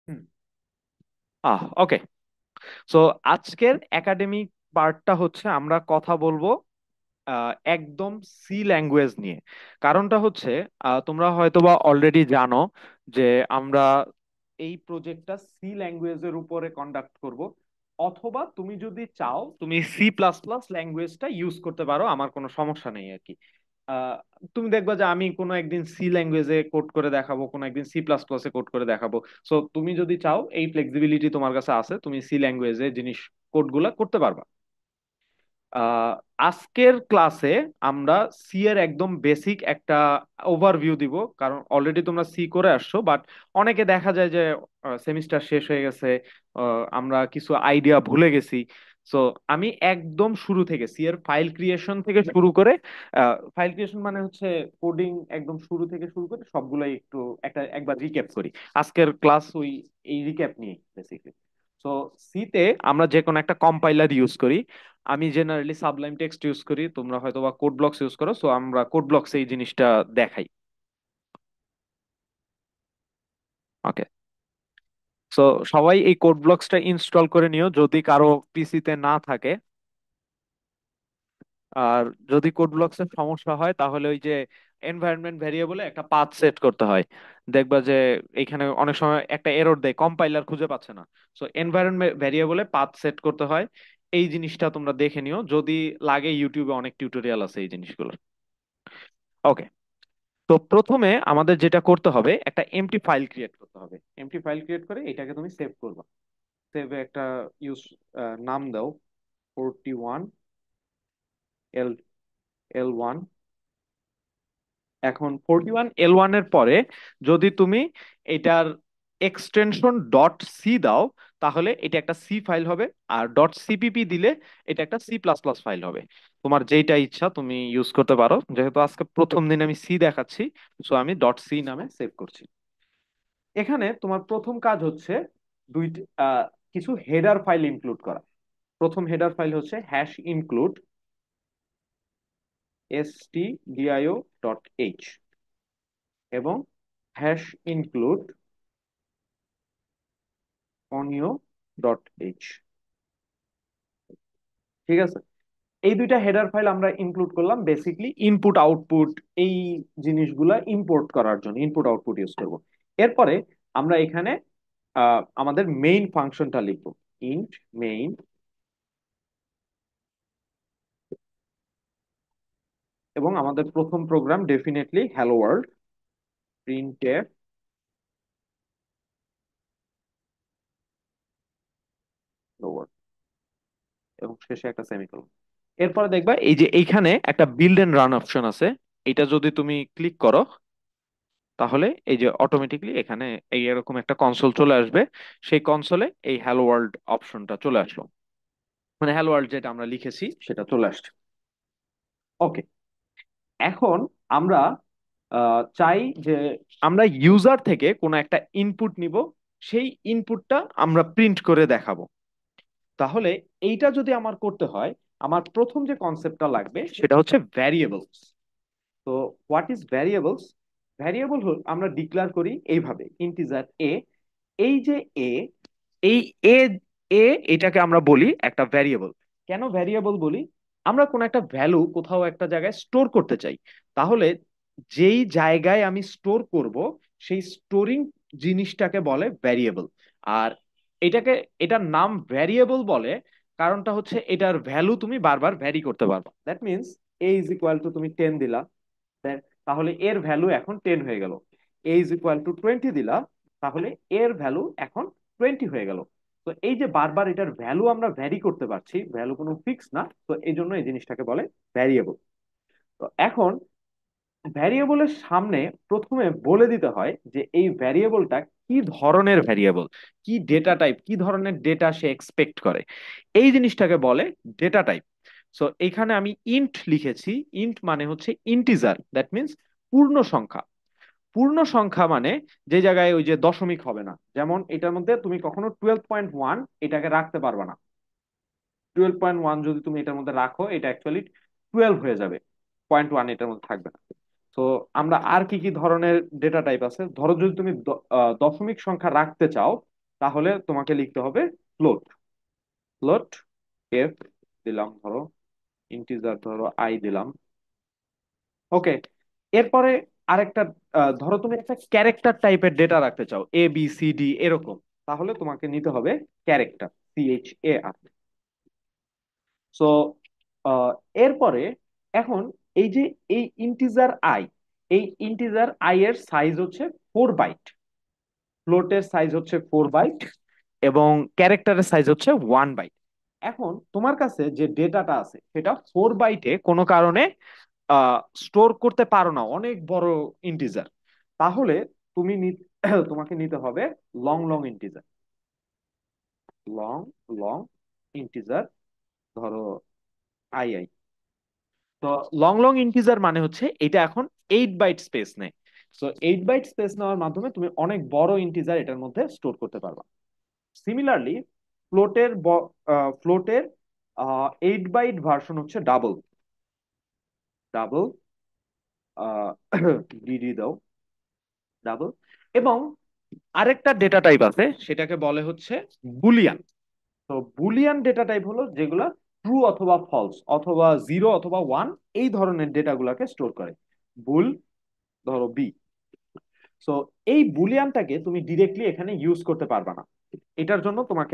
হুম। ওকে। So আজকের academic পার্টটা হচ্ছে আমরা কথা বলবো একদম সি ল্যাঙ্গুয়েজ নিয়ে। কারণটা হচ্ছে তোমরা হয়তোবা অলরেডি জানো যে আমরা এই প্রজেক্টটা সি ল্যাঙ্গুয়েজের উপরে কন্ডাক্ট করব, অথবা তুমি যদি চাও তুমি সি প্লাস প্লাস ল্যাঙ্গুয়েজটা ইউজ করতে পারো, আমার কোনো সমস্যা নেই আর কি। আহ, তুমি দেখবা যে আমি কোনো একদিন সি ল্যাঙ্গুয়েজে কোড করে দেখাবো, কোনো একদিন সি প্লাস প্লাসে কোড করে দেখাবো। সো তুমি যদি চাও, এই ফ্লেক্সিবিলিটি তোমার কাছে আছে, তুমি সি ল্যাঙ্গুয়েজে জিনিস কোডগুলা করতে পারবা। আহ, আজকের ক্লাসে আমরা সি এর একদম বেসিক একটা ওভারভিউ দিব, কারণ অলরেডি তোমরা সি করে আসছো, বাট অনেকে দেখা যায় যে সেমিস্টার শেষ হয়ে গেছে, আমরা কিছু আইডিয়া ভুলে গেছি। সো আমি একদম শুরু থেকে সি এর ফাইল ক্রিয়েশন থেকে শুরু করে, ফাইল ক্রিয়েশন মানে হচ্ছে কোডিং, একদম শুরু থেকে শুরু করে সবগুলাই একটু একবার রিক্যাপ করি। আজকের ক্লাস এই রিক্যাপ নিয়ে বেসিকলি। সো সিতে আমরা যে কোনো একটা কম্পাইলার ইউজ করি। আমি জেনারেলি সাবলাইম টেক্সট ইউজ করি, তোমরা হয়তো বা কোড ব্লকস ইউজ করো, সো আমরা কোড ব্লকস এই জিনিসটা দেখাই। ওকে। সো সবাই এই কোড ব্লকসটা ইনস্টল করে নিও যদি কারো পিসিতে না থাকে। আর যদি কোড ব্লকস এর সমস্যা হয় তাহলে ওই যে এনভায়রনমেন্ট ভেরিয়েবলে একটা পাথ সেট করতে হয়। দেখবা যে এখানে অনেক সময় একটা এরর দেয়, কম্পাইলার খুঁজে পাচ্ছে না। সো এনভায়রনমেন্ট ভেরিয়েবলে পাথ সেট করতে হয়। এই জিনিসটা তোমরা দেখে নিও, যদি লাগে ইউটিউবে অনেক টিউটোরিয়াল আছে এই জিনিসগুলোর। ওকে। তো প্রথমে আমাদের যেটা করতে হবে, একটা এমটি ফাইল ক্রিয়েট করতে হবে। এমটি ফাইল ক্রিয়েট করে এটাকে তুমি সেভ করবা। সেভে একটা ইউজ নাম দাও, 41 এল এল ওয়ান। এখন 41 L1 এর পরে যদি তুমি এটার এক্সটেনশন ডট সি দাও, তাহলে এটা একটা সি ফাইল হবে। আর ডট সিপিপি দিলে এটা একটা সি প্লাস প্লাস ফাইল হবে। তোমার যেটা ইচ্ছা তুমি ইউজ করতে পারো, যেহেতু আজকে প্রথম দিন আমি সি দেখাচ্ছি, সো আমি ডট সি নামে সেভ করছি। এখানে তোমার প্রথম কাজ হচ্ছে দুইটি কিছু হেডার ফাইল ইনক্লুড করা। প্রথম হেডার ফাইল হচ্ছে হ্যাশ ইনক্লুড stdio.h এবং হ্যাশ ইনক্লুড onio.h। ঠিক আছে, এই দুইটা হেডার ফাইল আমরা ইনক্লুড করলাম বেসিকলি ইনপুট আউটপুট এই জিনিসগুলা ইম্পোর্ট করার জন্য, ইনপুট আউটপুট ইউজ করব। এরপরে আমরা এখানে আমাদের মেইন ফাংশনটা লিখবো, ইন্ট মেইন। এবং আমাদের প্রথম program definitely hello world, printf hello world, এবং শেষে একটা সেমিকোলন। এরপরে দেখবা এই যে এইখানে একটা বিল্ড এন্ড রান অপশন আছে, এটা যদি তুমি ক্লিক করো তাহলে এই যে অটোমেটিকলি এখানে এই এরকম একটা কনসোল চলে আসবে। সেই কনসোলে এই হ্যালো ওয়ার্ল্ড অপশনটা চলে আসলো, মানে হ্যালো ওয়ার্ল্ড যেটা আমরা লিখেছি সেটা চলে আসছে। ওকে। এখন আমরা চাই যে আমরা ইউজার থেকে কোনো একটা ইনপুট নিব, সেই ইনপুটটা আমরা প্রিন্ট করে দেখাবো। তাহলে এইটা যদি আমার করতে হয়, আমার প্রথম যে কনসেপ্টটা লাগবে সেটা হচ্ছে ভ্যারিয়েবলস। তো হোয়াট ইজ ভ্যারিয়েবলস? ভ্যারিয়েবল হল আমরা ডিক্লেয়ার করি এইভাবে, ইন্টিজার এ। এই যে এ, এই এ এ এটাকে আমরা বলি একটা ভ্যারিয়েবল। কেন ভ্যারিয়েবল বলি? আমরা কোন একটা ভ্যালু কোথাও একটা জায়গায় স্টোর করতে চাই, তাহলে যেই জায়গায় আমি স্টোর করব সেই স্টোরিং জিনিসটাকে বলে ভ্যারিয়েবল। আর এটাকে, এটার নাম ভ্যারিয়েবল বলে কারণটা হচ্ছে এটার ভ্যালু তুমি বারবার ভ্যারি করতে পারবে। That means a is equal two তুমি 10 দিলা, তাহলে এর ভ্যালু এখন 10 হয়ে গেল। এ ইজ ইকুয়াল টু 20 দিলা, তাহলে এর ভ্যালু এখন 20 হয়ে গেল। তো এই যে বারবার এটার ভ্যালু আমরা ভ্যারি করতে পারছি, ভ্যালু কোনো ফিক্স না, তো এই জন্য এই জিনিসটাকে বলে ভ্যারিয়েবল। তো এখন ভ্যারিয়েবলের সামনে প্রথমে বলে দিতে হয় যে এই ভ্যারিয়েবলটা কি ধরনের ভ্যারিয়েবল, কি ডেটা টাইপ, কি ধরনের ডেটা সে এক্সপেক্ট করে, এই জিনিসটাকে বলে ডেটা টাইপ। সো এখানে আমি ইন্ট লিখেছি। ইন্ট মানে হচ্ছে ইন্টিজার, দ্যাট মিনস পূর্ণ সংখ্যা। পূর্ণ সংখ্যা মানে যে জায়গায় ওই যে দশমিক হবে না, যেমন এটার মধ্যে তুমি কখনো 12.1 এটাকে রাখতে পারবে না। 12.1 যদি তুমি এটার মধ্যে রাখো, এটা অ্যাকচুয়ালি 12 হয়ে যাবে, 0.1 এটার মধ্যে থাকবে না। তো আমরা আর কি কি ধরনের ডেটা টাইপ আছে, ধরো যদি তুমি দশমিক সংখ্যা রাখতে চাও, তাহলে তোমাকে লিখতে হবে ফ্লোট। ফ্লোট এফ দিলাম, ধরো ইন্টিজার ধরো আই দিলাম। ওকে, এরপরে আরেকটা, ধরো তুমি একটা ক্যারেক্টার টাইপের ডেটা রাখতে চাও, এ বি সি ডি এরকম, তাহলে তোমাকে নিতে হবে ক্যারেক্টার, CHAR। সো এরপরে এখন এই যে এই ইন্টিজার আই, এই ইন্টিজার আই এর সাইজ হচ্ছে 4 বাইট, ফ্লোটের সাইজ হচ্ছে 4 বাইট, এবং ক্যারেক্টারের সাইজ হচ্ছে 1 বাইট। এখন তোমার কাছে যে ডেটাটা আছে সেটা 4 বাইটে কোনো কারণে স্টোর করতে পারো না, অনেক বড় ইন্টিজার, তাহলে তুমি তোমাকে নিতে হবে long long integer. Long long integer, ধরো আই। তো লং লং ইন্টিজার মানে হচ্ছে এটা এখন 8 বাইট স্পেস নেয়। সো 8 বাইট স্পেস নেওয়ার মাধ্যমে তুমি অনেক বড় ইন্টিজার এটার মধ্যে স্টোর করতে পারবা। সিমিলারলি ফ্লোটের ফ্লোটের 8 বাইট ভার্সন হচ্ছে ডাবল। ডাবল ডিডি দাও, ডাবল। এবং আরেকটা ডেটা টাইপ আছে, সেটাকে বলে হচ্ছে বুলিয়ান। তো বুলিয়ান ডেটা টাইপ হলো যেগুলা ট্রু অথবা ফলস অথবা 0 অথবা 1 এই ধরনের ডেটাগুলোকে স্টোর করে। বুল, ধরো বি। সো এই বুলিয়ানটাকে তুমি ডিরেক্টলি এখানে ইউজ করতে পারবা না। এটার জন্য তোমাকে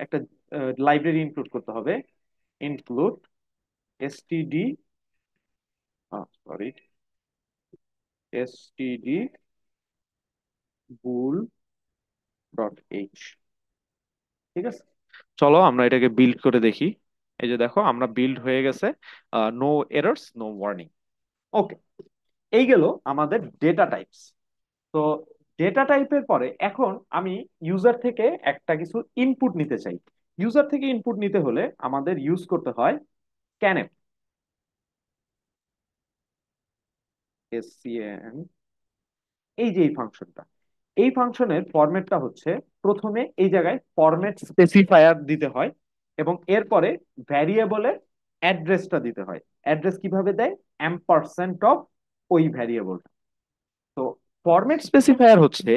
একটা লাইব্রেরি ইনক্লুড করতে হবে। ইনক্লুড এসটিডি, সরি, এসটিডি বুল .h। ঠিক আছে, চলো আমরা এটাকে বিল্ড করে দেখি। এই যে দেখো আমরা বিল্ড হয়ে গেছে, নো এরর্স নো ওয়ার্নিং। ওকে, এই গেল আমাদের ডেটা টাইপস। তো ডেটা টাইপের পরে এখন আমি ইউজার থেকে একটা কিছু ইনপুট নিতে চাই। ইউজার থেকে ইনপুট নিতে হলে আমাদের ইউজ করতে হয় স্ক্যানএফ, SCAN। এই যে এই ফাংশনটা, এই ফাংশনের ফরম্যাটটা হচ্ছে, প্রথমে এই জায়গায় ফরম্যাট স্পেসিফায়ার দিতে হয়, এবং এরপরে ভ্যারিয়েবলের অ্যাড্রেসটা দিতে হয়। অ্যাড্রেস কিভাবে দেয়? অ্যাম্পারসেন্ট অফ ওই ভ্যারিয়েবল। তো ফরম্যাট স্পেসিফায়ার হচ্ছে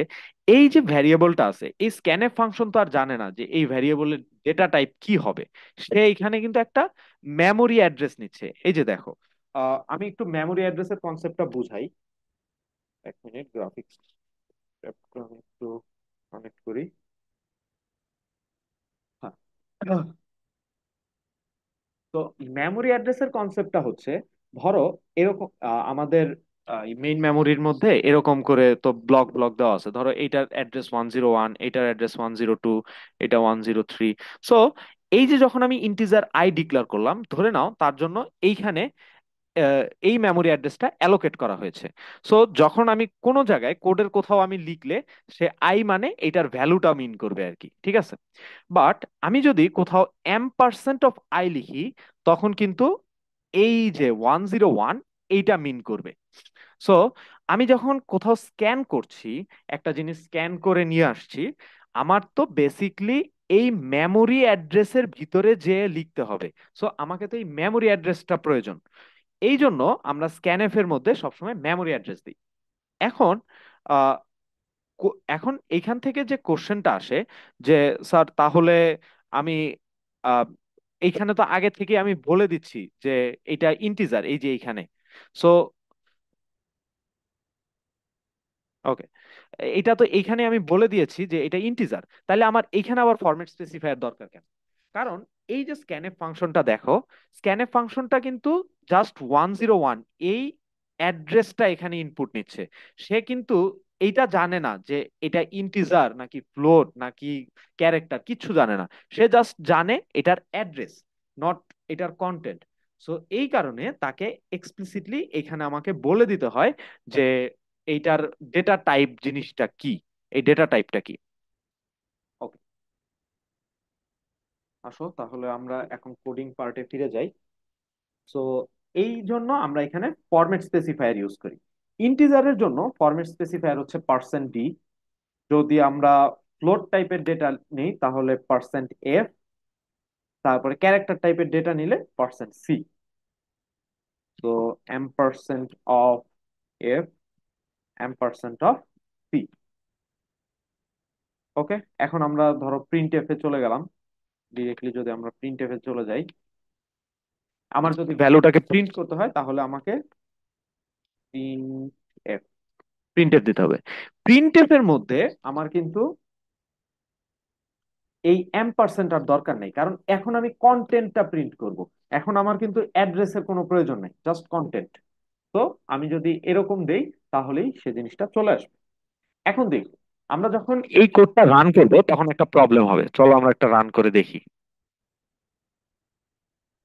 এই যে ভ্যারিয়েবলটা আছে, এই স্ক্যানএফ ফাংশন তো আর জানে না যে এই ভ্যারিয়েবলের ডেটা টাইপ কি হবে। সে এখানে কিন্তু একটা মেমোরি অ্যাড্রেস নিচ্ছে। এই যে দেখো, আমি একটু মেমোরি অ্যাড্রেসের কনসেপ্টটা বুঝাই। 1 মিনিট, গ্রাফিক্স আমি একটু কানেক্ট করি। হ্যাঁ, তো মেমোরি অ্যাড্রেসের কনসেপ্টটা হচ্ছে, ধরো এরকম আমাদের মেইন মেমোরির মধ্যে এরকম করে তো ব্লক ব্লক দেওয়া আছে, ধরো এইটার অ্যাড্রেস 101, এইটার অ্যাড্রেস 102, এটা 103। সো এই যে যখন আমি ইন্টিজার আই ডিক্লেয়ার করলাম, ধরে নাও তার জন্য এইখানে এই মেমোরি অ্যাড্রেসটা অ্যালোকেট করা হয়েছে। সো যখন আমি কোনো জায়গায় কোডের কোথাও আমি লিখলে, সে আই মানে এটার ভ্যালুটা মিন করবে আর কি, ঠিক আছে। বাট আমি যদি কোথাও M% অফ I লিখি, তখন কিন্তু এই যে 101 এইটা মিন করবে। সো আমি যখন কোথাও স্ক্যান করছি, একটা জিনিস স্ক্যান করে নিয়ে আসছি, আমার তো বেসিকলি এই মেমোরি অ্যাড্রেসের ভিতরে যে লিখতে হবে। সো আমাকে তো এই মেমোরি অ্যাড্রেসটা প্রয়োজন। এই জন্য আমরা স্ক্যানএফ এর মধ্যে সবসময় মেমোরি অ্যাড্রেস দিই। এখন আহ, এখন এইখান থেকে যে কোশ্চেনটা আসে যে স্যার তাহলে আমি আহ, এইখানে তো আগে থেকে আমি বলে দিচ্ছি যে এটা ইন্টিজার, এই যে এইখানে। সো ওকে, এটা তো এইখানে আমি বলে দিয়েছি যে এটা ইন্টিজার, তাহলে আমার এইখানে আবার ফরম্যাট স্পেসিফায়ার দরকার কেন? কারণ এই যে স্ক্যানএফ ফাংশনটা দেখো, স্ক্যানএফ ফাংশনটা কিন্তু জাস্ট 101 এই অ্যাড্রেসটা এখানে ইনপুট নিচ্ছে। সে কিন্তু এইটা জানে না যে এটা ইন্টিজার নাকি ফ্লোট নাকি ক্যারেক্টার, কিচ্ছু জানে না। সে জাস্ট জানে এটার অ্যাড্রেস, নট এটার কন্টেন্ট। সো এই কারণে তাকে এক্সপ্লিসিটলি এখানে আমাকে বলে দিতে হয় যে এইটার ডেটা টাইপ জিনিসটা কি, এই ডেটা টাইপটা কি। ওকে, আসো তাহলে আমরা এখন কোডিং পার্টে ফিরে যাই। সো এই জন্য আমরা এখানে ফরম্যাট স্পেসিফায়ার ইউজ করি। ইন্টিজারের জন্য ফরম্যাট স্পেসিফায়ার হচ্ছে %d। যদি আমরা ফ্লোট টাইপের ডেটা নেই তাহলে %f। তারপরে ক্যারেক্টার টাইপের ডেটা নিলে %c। তো M% of f, M% of c। ওকে, এখন আমরা ধরো প্রিন্ট এফ এ চলে গেলাম। ডিরেক্টলি যদি আমরা প্রিন্ট এফ এ চলে যাই, আমার যদি ভ্যালুটাকে প্রিন্ট করতে হয় তাহলে আমাকে প্রিন্ট এফ, প্রিন্ট এফ দিতে হবে। প্রিন্ট এফ এর মধ্যে আমার কিন্তু এই এম্পারসেন্ট আর দরকার নেই, কারণ এখন আমি কন্টেন্টটা প্রিন্ট করব। এখন আমার কিন্তু অ্যাড্রেসের কোনো প্রয়োজন নেই, জাস্ট কন্টেন্ট। তো আমি যদি এরকম দেই তাহলেই সে জিনিসটা চলে আসবে। এখন দেখি, আমরা যখন এই কোডটা রান করব তখন একটা প্রবলেম হবে। চলো আমরা একটা রান করে দেখি।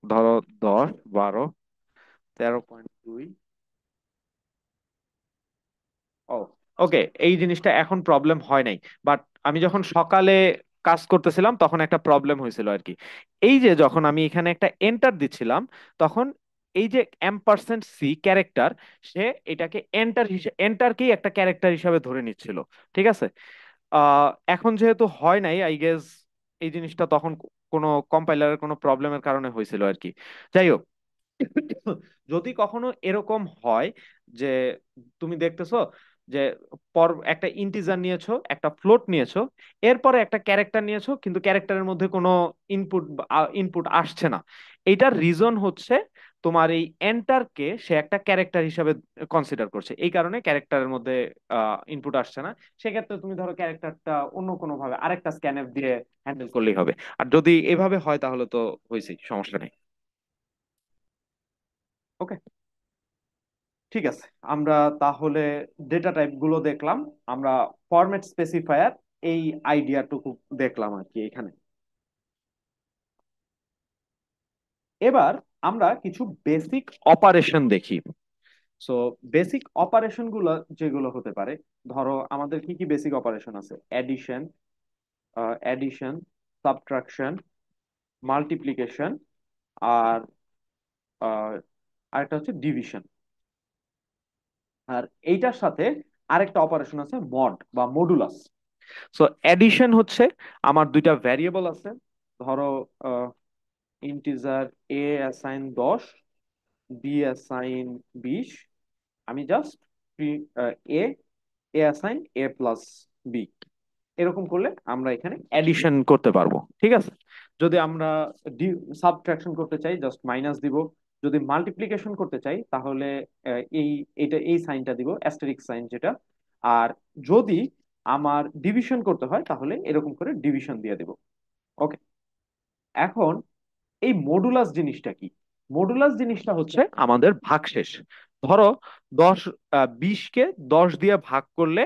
ধরো 10, 12, 13.2। ও, ওকে, এই জিনিসটা এখন প্রবলেম হয় নাই। বাট আমি যখন সকালে কাজ করতেছিলাম তখন একটা প্রবলেম হয়েছিল আর কি। এই যে যখন আমি এখানে একটা এন্টার দিচ্ছিলাম, তখন এই যে এম% সি ক্যারেক্টার, সে এটাকে এন্টার হিসেবে, এন্টারকেই একটা ক্যারেক্টার হিসাবে ধরে নিচ্ছিল। ঠিক আছে। এখন যেহেতু হয় নাই, আই গেস এই জিনিসটা তখন কোনো কম্পাইলারের কোনো প্রবলেমের কারণে হয়েছিল আর কি। যাই হোক, যদি কখনো এরকম হয় যে তুমি দেখতেছো যে একটা ইন্টিজার নিয়েছো, একটা ফ্লোট নিয়েছো, এরপরে একটা ক্যারেক্টার নিয়েছো, কিন্তু ক্যারেক্টারের মধ্যে কোনো ইনপুট ইনপুট আসছে না, এইটার রিজন হচ্ছে তোমার এই এন্টারকে সে একটা ক্যারেক্টার হিসাবে কনসিডার করছে, এই কারণে ক্যারেক্টারের মধ্যে ইনপুট আসছে না। সেক্ষেত্রে তুমি ধরো ক্যারেক্টারটা অন্য কোনো ভাবে আরেকটা স্ক্যানএফ দিয়ে হ্যান্ডেল করলেই হবে। আর যদি এভাবে হয় তাহলে তো হয়েছেই, সমস্যা নেই। ওকে, ঠিক আছে। আমরা তাহলে ডেটা টাইপ গুলো দেখলাম, আমরা ফরম্যাট স্পেসিফায়ার এই আইডিয়াটুকু দেখলাম আর কি এখানে। এবার আমরা কিছু বেসিক অপারেশন দেখি। সো বেসিক অপারেশন গুলো যেগুলো হতে পারে, ধরো আমাদের কি কি বেসিক অপারেশন আছে: অ্যাডিশন, অ্যাডিশন, সাবট্রাকশন, মাল্টিপ্লিকেশন, আর আরেকটা হচ্ছে ডিভিশন। আর এইটার সাথে আরেকটা অপারেশন আছে মড বা মডুলাস। সো অ্যাডিশন হচ্ছে আমার দুইটা ভ্যারিয়েবল আছে, ধরো ইন্টিজার এ অ্যাসাইন 10, বি অ্যাসাইন 20। আমি just a A assign a+b, এরকম করলে আমরা এখানে অ্যাডিশন করতে পারবো। ঠিক আছে। যদি আমরা সাবট্রাকশন করতে চাই জাস্ট মাইনাস দিব। যদি মাল্টিপ্লিকেশন করতে চাই তাহলে এই সাইনটা দিব, অ্যাস্টেরিক সাইন যেটা। আর যদি আমার ডিভিশন করতে হয় তাহলে এরকম করে ডিভিশন দিয়ে দিব। ওকে, এখন এই মডুলাস জিনিসটা কি? মডুলাস জিনিসটা হচ্ছে আমাদের ভাগশেষ। ধরো 10, 20কে 10 দিয়ে ভাগ করলে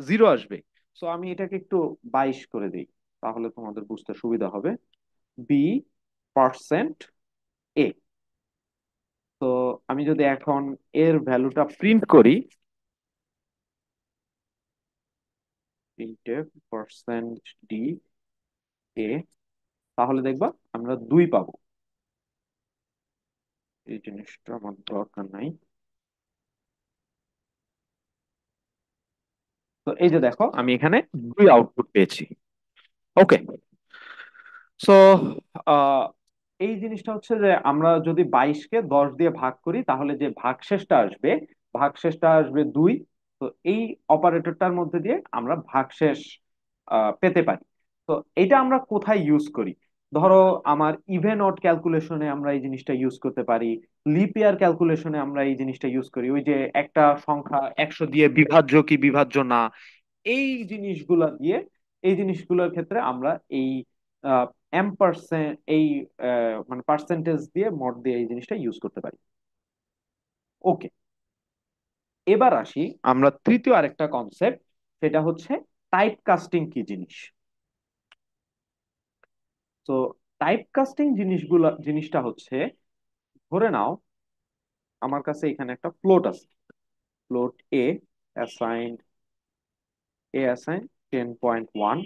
0 আসবে। সো আমি এটাকে একটু 22 করে দিই, তাহলে তোমাদের বুঝতে সুবিধা হবে। b%a। তো আমি যদি এখন এর ভ্যালুটা প্রিন্ট করি, printf %d a, তাহলে দেখবা আমরা 2 পাবো। এই জিনিসটা আমার দরকার নাই। তো এই যে দেখো আমি এখানে 2 আউটপুট পেয়েছি। ওকে। সো এই জিনিসটা হচ্ছে যে আমরা যদি 22কে 10 দিয়ে ভাগ করি তাহলে যে ভাগশেষটা আসবে, ভাগশেষটা আসবে 2। তো এই অপারেটরটার মধ্যে দিয়ে আমরা ভাগশেষ পেতে পারি। তো এটা আমরা কোথায় ইউজ করি? ধরো আমার ইভেন অড ক্যালকুলেশনে আমরা এই জিনিসটা ইউজ করতে পারি। লিপ ইয়ার ক্যালকুলেশনে আমরা এই জিনিসটা ইউজ করি, ওই যে একটা সংখ্যা 100 দিয়ে বিভাজ্য কি বিভাজ্য না, এই জিনিসগুলা দিয়ে, এই জিনিসগুলোর ক্ষেত্রে আমরা এই এম% এই মানে পার্সেন্টেজ দিয়ে, মড দিয়ে এই জিনিসটা ইউজ করতে পারি। ওকে, এবার আসি আমরা তৃতীয় আরেকটা কনসেপ্ট, সেটা হচ্ছে টাইপ কাস্টিং কি জিনিস। তো টাইপ কাস্টিং জিনিসটা হচ্ছে, ধরে নাও আমার কাছে এখানে একটা ফ্লোট আছে, ফ্লোট অ্যাসাইন অ্যাসাইন 10.1,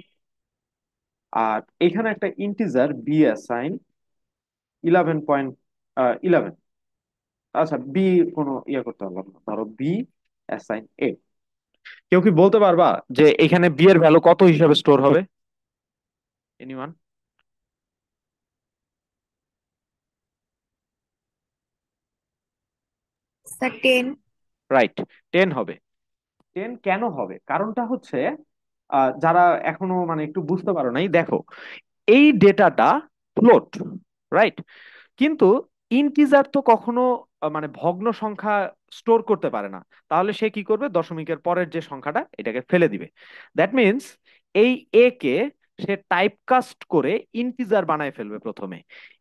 আর এখানে একটা ইন্টিজার বি অ্যাসাইন 11.11। আচ্ছা, বি কোনো ইয়ে করতে পারলাম না, ধরো বি অ্যাসাইন এ। কেউ কি বলতে পারবা যে এখানে বি এর ভ্যালু কত হিসাবে স্টোর হবে? এনিওয়ান? স্যার 10। রাইট, 10 হবে। 10 কেন হবে? কারণটা হচ্ছে যারা এখনো মানে একটু বুঝতে পারো নাই, দেখো এই ডেটাটা ফ্লোট, রাইট? কিন্তু ইন্টিজার তো কখনো মানে ভগ্ন সংখ্যা স্টোর করতে পারে না। তাহলে সে কি করবে, দশমিকের পরের যে সংখ্যাটা এটাকে ফেলে দিবে। দ্যাট মিন্স এই এ কে সে টাইপকাস্ট করে ইন্টিজার বানায় ফেলবে প্রথমে।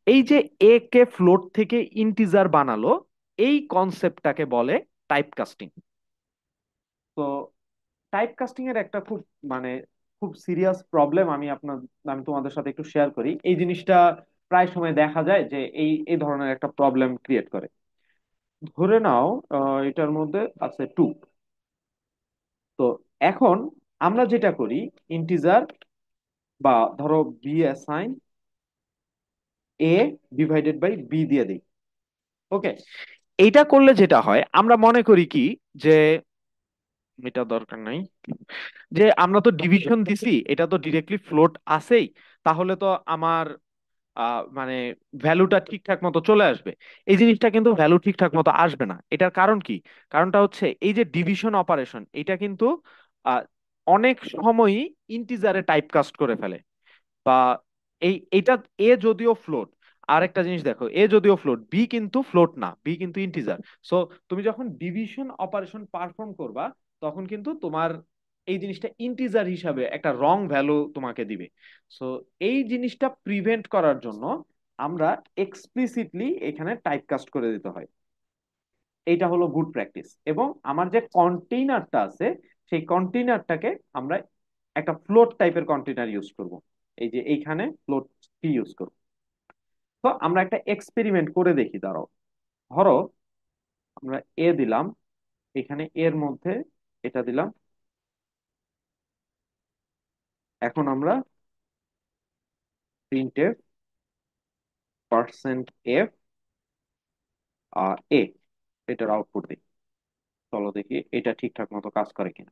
এই যে এ কে ফ্লোট থেকে ইন্টিজার বানালো, এই কনসেপ্টটাকে বলে টাইপকাস্টিং। তো টাইপকাস্টিং এর একটা খুব মানে খুব সিরিয়াস প্রবলেম আমি তোমাদের সাথে একটু শেয়ার করি। এই জিনিসটা প্রায় সময় দেখা যায় যে এই এই ধরনের একটা প্রবলেম ক্রিয়েট করে। ধরে নাও এটার মধ্যে আছে টু। তো এখন আমরা যেটা করি, ইন্টিজার বা ধরো B assign A divided by B দিয়ে দিই। ওকে, এইটা করলে যেটা হয় আমরা মনে করি কি, যে এটা দরকার নাই, যে আমরা তো ডিভিশন দিছি, এটা তো ডিরেক্টলি ফ্লোট আছেই, তাহলে তো আমার মানে ভ্যালুটা ঠিকঠাক মতো চলে আসবে। এই জিনিসটা কিন্তু ভ্যালু ঠিকঠাক মতো আসবে না। এটার কারণ কি? কারণটা হচ্ছে এই যে ডিভিশন অপারেশন, এটা কিন্তু আহ, অনেক সময়ই ইন্টিজারে টাইপকাস্ট করে ফেলে। বা এইটা এ যদিও ফ্লোট, আর একটা জিনিস দেখো, এ যদিও ফ্লোট, বি কিন্তু ফ্লোট না, বি কিন্তু ইন্টিজার। সো তুমি যখন ডিভিশন অপারেশন পারফর্ম করবা, তখন কিন্তু তোমার এই জিনিসটা ইন্টিজার হিসাবে একটা রং ভ্যালু তোমাকে দিবে। সো এই জিনিসটা প্রিভেন্ট করার জন্য আমরা এক্সপ্লিসিটলি এখানে টাইপকাস্ট করে দিতে হয়। এইটা হলো গুড প্র্যাকটিস। এবং আমার যে কন্টেইনারটা আছে, সেই কন্টেইনারটাকে আমরা একটা ফ্লোট টাইপের কন্টেইনার ইউজ করব। এই যে এইখানে ফ্লোট কি ইউজ করব। তো আমরা একটা এক্সপেরিমেন্ট করে দেখি, দাঁড়াও। ধরো আমরা এ দিলাম, এখানে এর মধ্যে এটা দিলাম। এখন আমরা প্রিন্টএফ পার্সেন্ট এফ এ এটার আউটপুট দিই। চলো দেখি এটা ঠিকঠাক মতো কাজ করে কিনা।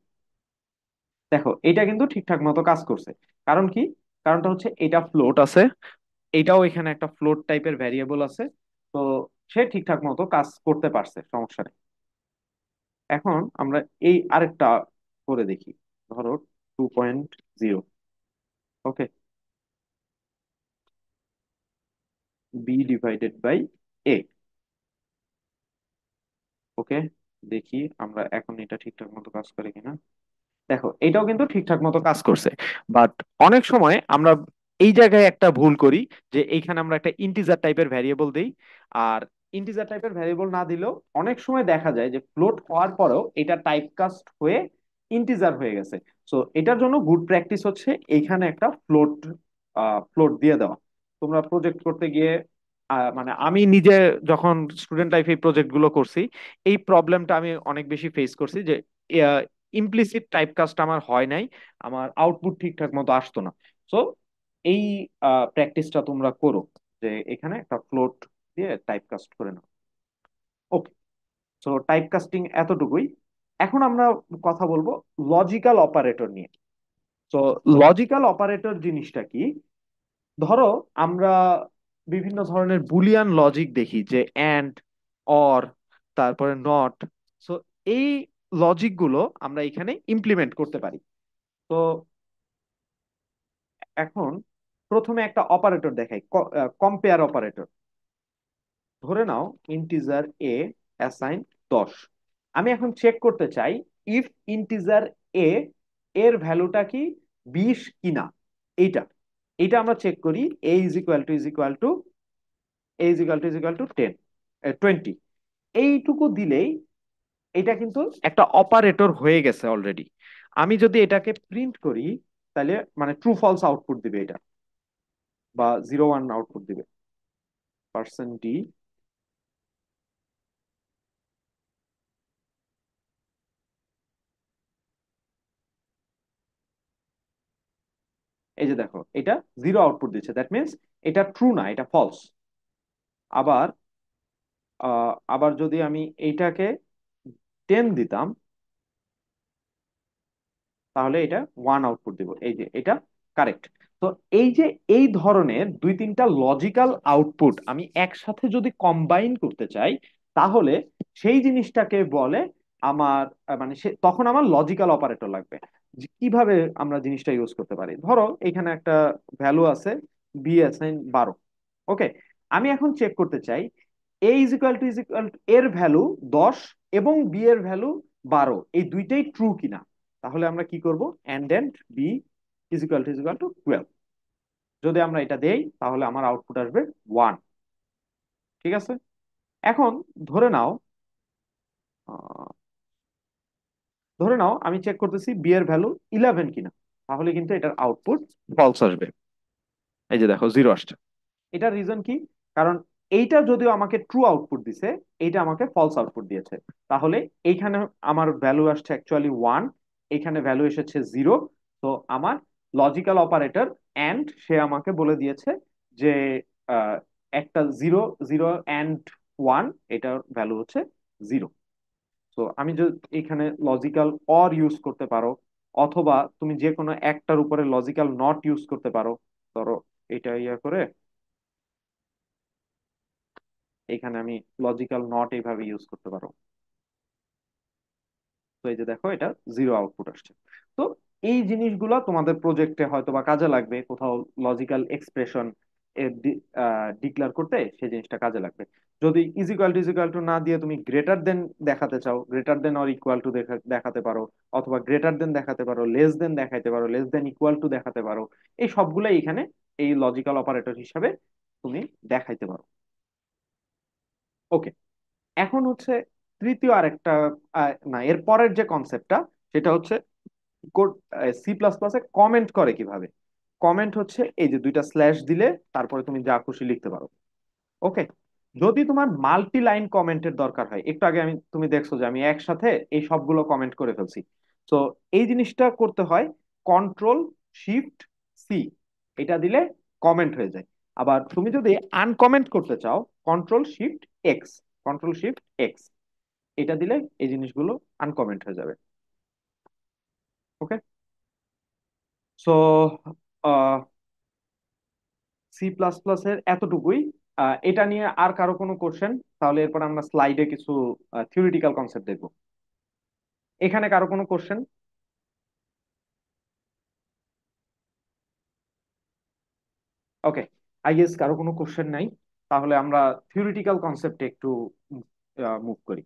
দেখো এটা কিন্তু ঠিকঠাক মতো কাজ করছে। কারণ কি? কারণটা হচ্ছে এটা ফ্লোট আছে, এটাও এখানে একটা ফ্লোট টাইপের ভ্যারিয়েবল আছে। তো সে ঠিকঠাক মতো কাজ করতে পারছে, সমস্যা নেই। এখন আমরা এই আরেকটা করে দেখি। ধরো 2.0। ওকে, বি ডিভাইডেড বাই এ। ওকে, দেখি আমরা এখন এটা ঠিকঠাক মতো কাজ করে কিনা। দেখো এটাও কিন্তু ঠিকঠাক মতো কাজ করছে। বাট অনেক সময় আমরা এই জায়গায় একটা ভুল করি, যে এইখানে আমরা একটা ইন্টিজার টাইপের ভ্যারিয়েবল দেই। আর ইন্টিজার টাইপের ভ্যারিয়েবল না দিলেও অনেক সময় দেখা যায় যে ফ্লোট হওয়ার পরেও এটা টাইপকাস্ট হয়ে ইন্টিজার হয়ে গেছে। সো এটার জন্য গুড প্র্যাকটিস হচ্ছে এইখানে একটা ফ্লোট দিয়ে দেওয়া। তোমরা প্রজেক্ট করতে গিয়ে মানে আমি নিজে যখন স্টুডেন্ট লাইফে এই প্রজেক্ট গুলো করছি, এই প্রবলেমটা আমি অনেক বেশি ফেস করছি, যে ইমপ্লিসিট টাইপ কাস্ট আমার হয় নাই, আমার আউটপুট ঠিকঠাক মতো আসতো না। সো এই প্র্যাকটিসটা তোমরা করো, যে এখানে একটা ফ্লোট দিয়ে টাইপ কাস্ট করে নাও। ওকে, সো টাইপ কাস্টিং এতটুকুই। এখন আমরা কথা বলবো লজিক্যাল অপারেটর নিয়ে। তো লজিক্যাল অপারেটর জিনিসটা কি? ধরো আমরা বিভিন্ন ধরনের বুলিয়ান লজিক দেখি, যে অ্যান্ড, অর, তারপরে নট। সো এই লজিক গুলো আমরা এখানে ইমপ্লিমেন্ট করতে পারি। তো এখন প্রথমে একটা অপারেটর দেখাই, কম্পেয়ার অপারেটর। ধরে নাও ইন্টিজার এ অ্যাসাইন 10। আমি এখন চেক করতে চাই ইফ ইন্টিজার এ এর ভ্যালুটা কি 20 কিনা। এইটা এইটা আমরা চেক করি। A is equal to is equal to A is equal to 10, 20। এইটুকু দিলেই এটা কিন্তু একটা অপারেটর হয়ে গেছে অলরেডি। আমি যদি এটাকে প্রিন্ট করি, তাহলে মানে ট্রু ফলস আউটপুট দিবে এটা, বা 0 1 আউটপুট দিবে। পার্সেন্ট ডি, এই যে দেখো এটা 0 আউটপুট দিচ্ছে, দ্যাট মিনস এটা ট্রু না, এটা ফলস। আবার আবার যদি আমি এইটাকে 10 দিতাম, তাহলে এটা 1 আউটপুট দিব। এই যে এটা কারেক্ট। তো এই যে এই ধরনের দুই তিনটা লজিক্যাল আউটপুট আমি একসাথে যদি কম্বাইন করতে চাই, তাহলে সেই জিনিসটাকে বলে আমার মানে তখন আমার লজিক্যাল অপারেটর লাগবে। যে কিভাবে আমরা জিনিসটা ইউজ করতে পারি। ধরো এখানে একটা ভ্যালু আছে বি অ্যাসাইন 12। ওকে, আমি এখন চেক করতে চাই এ ইজ ইকুয়াল টু এর ভ্যালু 10 এবং বি এর ভ্যালু 12, এই দুইটাই ট্রু কিনা। তাহলে আমরা কি করব, and B is equal to 12। যদি আমরা এটা দেই তাহলে আমার আউটপুট আসবে 1। ঠিক আছে, এখন ধরে নাও আহ, ধরে নাও আমি চেক করতেছি বি এর ভ্যালু 11 কিনা, তাহলে কিন্তু এটার আউটপুট ফলস আসবে। এই যে দেখো 0 আসছে। এটার রিজন কি? কারণ এইটা যদিও আমাকে ট্রু আউটপুট দিছে, এইটা আমাকে ফলস আউটপুট দিয়েছে। তাহলে এইখানে আমার ভ্যালু আসছে অ্যাকচুয়ালি 1, এখানে ভ্যালু এসেছে 0। তো আমার লজিক্যাল অপারেটর এন্ড সে আমাকে বলে দিয়েছে যে আহ, একটা 0, 0 এন্ড 1, এটার ভ্যালু হচ্ছে 0। তো আমি যদি এখানে লজিক্যাল অর ইউজ করতে পারো, অথবা তুমি যে কোনো একটার উপরে লজিক্যাল নট ইউজ করতে পারো। ধরো এটা ইয়া করে এখানে আমি লজিক্যাল নট এইভাবে ইউজ করতে পারো। তো এই যে দেখো এটা 0 আউটপুট আসছে। তো এই জিনিসগুলো তোমাদের প্রজেক্টে হয়তো বা কাজে লাগবে, কোথাও লজিক্যাল এক্সপ্রেশন ডিক্লেয়ার করতে সেই জিনিসটা কাজে লাগবে। যদি ইজ ইকুয়াল টু না দিয়ে তুমি গ্রেটার দেন দেখাতে চাও, greater than or equal to দেখাতে পারো, অথবা গ্রেটার দেন দেখাতে পারো, লেস দেন দেখাতে পারো, লেস দেন ইকুয়াল টু দেখাতে পারো। এই সবগুলাই এখানে এই লজিক্যাল অপারেটর হিসাবে তুমি দেখাইতে পারো। ওকে, এখন হচ্ছে তৃতীয় আরেকটা না, এর পরের যে কনসেপ্টটা সেটা হচ্ছে সি প্লাস প্লাসে কমেন্ট করে কিভাবে। কমেন্ট হচ্ছে এই যে দুইটা স্ল্যাশ দিলে তারপরে তুমি যা খুশি লিখতে পারো। ওকে, যদি তোমার মাল্টি লাইন কমেন্টের দরকার হয়, একটু আগে আমি তুমি দেখছো যে আমি একসাথে এই সবগুলো কমেন্ট করে ফেলছি। তো এই জিনিসটা করতে হয় কন্ট্রোল শিফট সি, এটা দিলে কমেন্ট হয়ে যায়। আবার তুমি যদি আনকমেন্ট করতে চাও, control shift x, control shift x, এটা দিলে এই জিনিসগুলো আনকমেন্ট হয়ে যাবে। ওকে, সো সি প্লাস প্লাস এর এতটুকুই। এটা নিয়ে আর কারো কোনো কোশ্চেন? তাহলে এরপর আমরা স্লাইডে কিছু থিওরিটিক্যাল কনসেপ্ট দেখবো। এখানে কারো কোনো কোশ্চেন? ওকে, আই গেস কারো কোনো কোশ্চেন নাই। তাহলে আমরা থিওরিটিক্যাল কনসেপ্টে একটু মুভ করি।